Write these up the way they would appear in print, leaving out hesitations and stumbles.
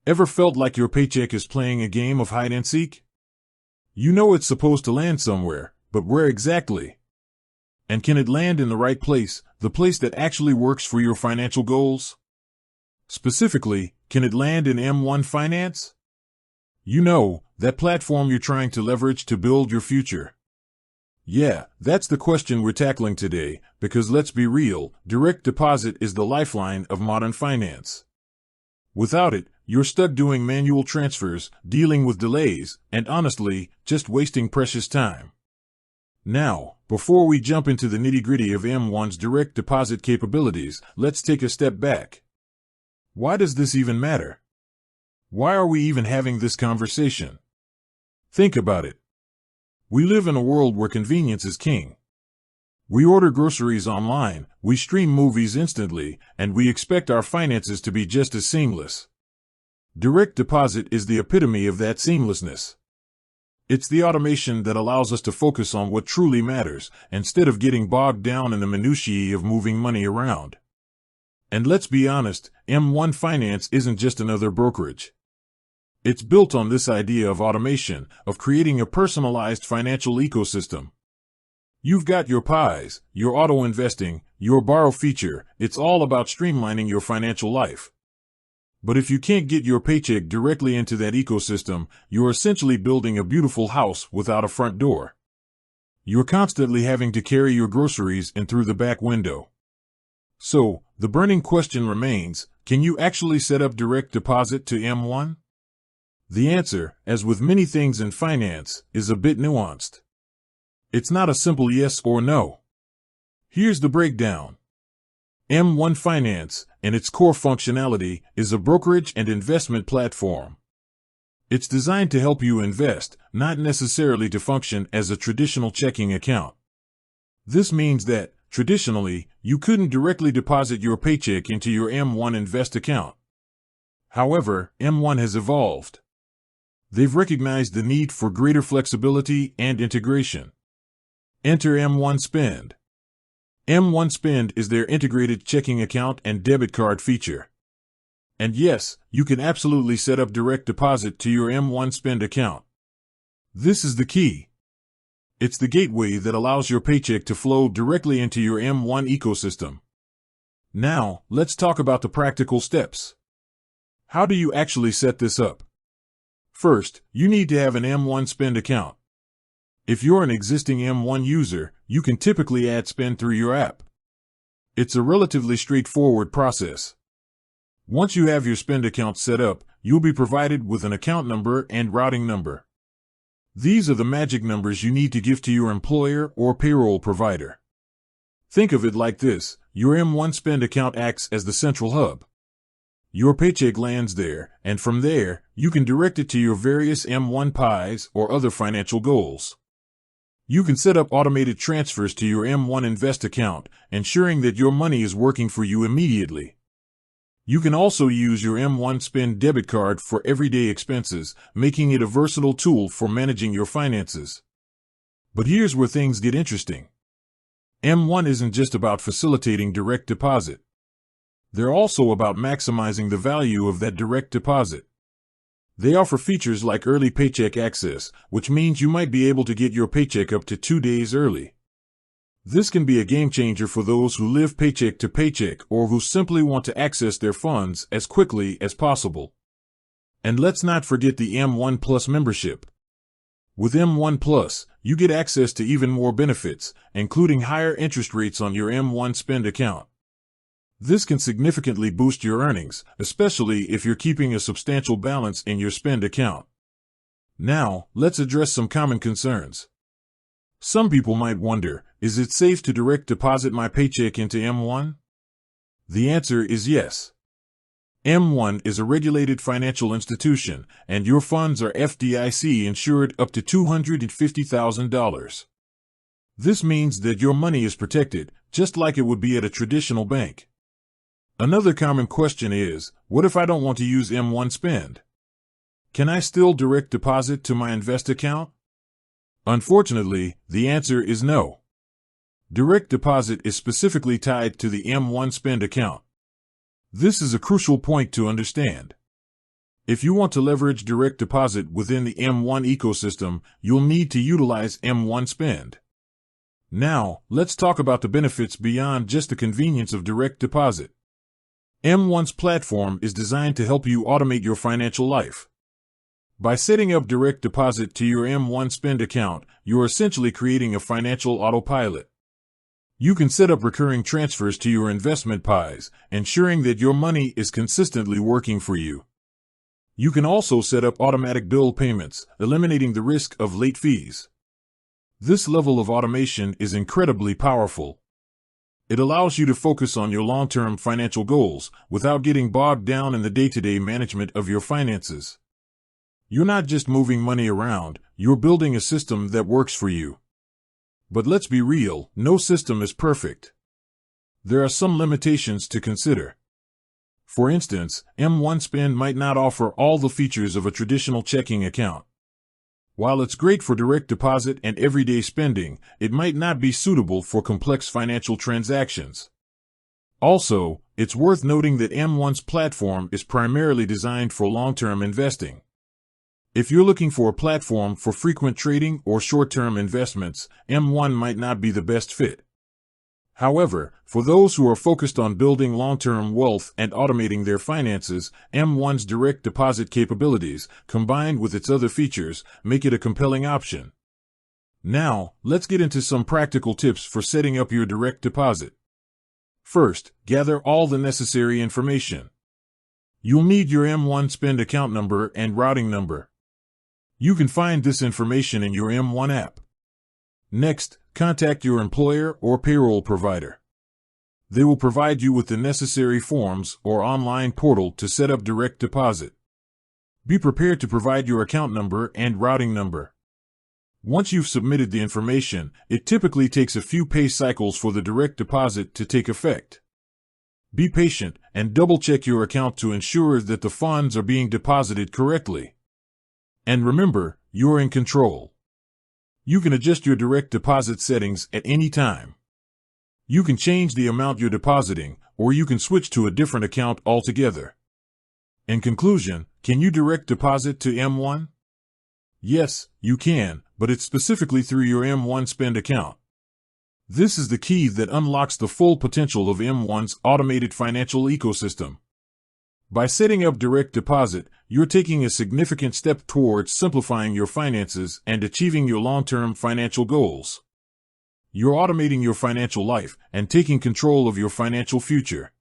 Ever felt like your paycheck is playing a game of hide and seek? You know it's supposed to land somewhere, but where exactly? And can it land in the right place, the place that actually works for your financial goals? Specifically, can it land in M1 Finance? You know, that platform you're trying to leverage to build your future. Yeah, that's the question we're tackling today, because let's be real, direct deposit is the lifeline of modern finance. Without it, you're stuck doing manual transfers, dealing with delays, and honestly, just wasting precious time. Now, before we jump into the nitty-gritty of M1's direct deposit capabilities, let's take a step back. Why does this even matter? Why are we even having this conversation? Think about it. We live in a world where convenience is king. We order groceries online, we stream movies instantly, and we expect our finances to be just as seamless. Direct deposit is the epitome of that seamlessness. It's the automation that allows us to focus on what truly matters, instead of getting bogged down in the minutiae of moving money around. And let's be honest, M1 Finance isn't just another brokerage. It's built on this idea of automation, of creating a personalized financial ecosystem. You've got your pies, your auto investing, your borrow feature. It's all about streamlining your financial life. But if you can't get your paycheck directly into that ecosystem, you're essentially building a beautiful house without a front door. You're constantly having to carry your groceries in through the back window. So, the burning question remains, can you actually set up direct deposit to M1? The answer, as with many things in finance, is a bit nuanced. It's not a simple yes or no. Here's the breakdown. M1 Finance, and its core functionality, is a brokerage and investment platform. It's designed to help you invest, not necessarily to function as a traditional checking account. This means that, traditionally, you couldn't directly deposit your paycheck into your M1 Invest account. However, M1 has evolved. They've recognized the need for greater flexibility and integration. Enter M1 Spend. M1 Spend is their integrated checking account and debit card feature. And yes, you can absolutely set up direct deposit to your M1 Spend account. This is the key. It's the gateway that allows your paycheck to flow directly into your M1 ecosystem. Now, let's talk about the practical steps. How do you actually set this up? First, you need to have an M1 Spend account. If you're an existing M1 user, you can typically add spend through your app. It's a relatively straightforward process. Once you have your spend account set up, you'll be provided with an account number and routing number. These are the magic numbers you need to give to your employer or payroll provider. Think of it like this: your M1 Spend account acts as the central hub. Your paycheck lands there, and from there, you can direct it to your various M1 pies or other financial goals. You can set up automated transfers to your M1 Invest account, ensuring that your money is working for you immediately. You can also use your M1 Spend debit card for everyday expenses, making it a versatile tool for managing your finances. But here's where things get interesting. M1 isn't just about facilitating direct deposit. They're also about maximizing the value of that direct deposit. They offer features like early paycheck access, which means you might be able to get your paycheck up to 2 days early. This can be a game changer for those who live paycheck to paycheck or who simply want to access their funds as quickly as possible. And let's not forget the M1 Plus membership. With M1 Plus, you get access to even more benefits, including higher interest rates on your M1 Spend account. This can significantly boost your earnings, especially if you're keeping a substantial balance in your spend account. Now, let's address some common concerns. Some people might wonder, is it safe to direct deposit my paycheck into M1? The answer is yes. M1 is a regulated financial institution, and your funds are FDIC insured up to $250,000. This means that your money is protected, just like it would be at a traditional bank. Another common question is, what if I don't want to use M1 Spend? Can I still direct deposit to my Invest account? Unfortunately, the answer is no. Direct deposit is specifically tied to the M1 Spend account. This is a crucial point to understand. If you want to leverage direct deposit within the M1 ecosystem, you'll need to utilize M1 Spend. Now, let's talk about the benefits beyond just the convenience of direct deposit. M1's platform is designed to help you automate your financial life. By setting up direct deposit to your M1 Spend account, you're essentially creating a financial autopilot. You can set up recurring transfers to your investment pies, ensuring that your money is consistently working for you. You can also set up automatic bill payments, eliminating the risk of late fees. This level of automation is incredibly powerful. It allows you to focus on your long-term financial goals without getting bogged down in the day-to-day management of your finances. You're not just moving money around, you're building a system that works for you. But let's be real, no system is perfect. There are some limitations to consider. For instance, M1 Spend might not offer all the features of a traditional checking account. While it's great for direct deposit and everyday spending, it might not be suitable for complex financial transactions. Also, it's worth noting that M1's platform is primarily designed for long-term investing. If you're looking for a platform for frequent trading or short-term investments, M1 might not be the best fit. However, for those who are focused on building long-term wealth and automating their finances, M1's direct deposit capabilities, combined with its other features, make it a compelling option. Now, let's get into some practical tips for setting up your direct deposit. First, gather all the necessary information. You'll need your M1 Spend account number and routing number. You can find this information in your M1 app. Next, contact your employer or payroll provider. They will provide you with the necessary forms or online portal to set up direct deposit. Be prepared to provide your account number and routing number. Once you've submitted the information, it typically takes a few pay cycles for the direct deposit to take effect. Be patient and double-check your account to ensure that the funds are being deposited correctly. And remember, you're in control. You can adjust your direct deposit settings at any time. You can change the amount you're depositing, or you can switch to a different account altogether. In conclusion, can you direct deposit to M1? Yes, you can, but it's specifically through your M1 Spend account. This is the key that unlocks the full potential of M1's automated financial ecosystem. By setting up direct deposit, you're taking a significant step towards simplifying your finances and achieving your long-term financial goals. You're automating your financial life and taking control of your financial future.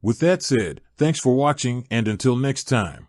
With that said, thanks for watching, and until next time.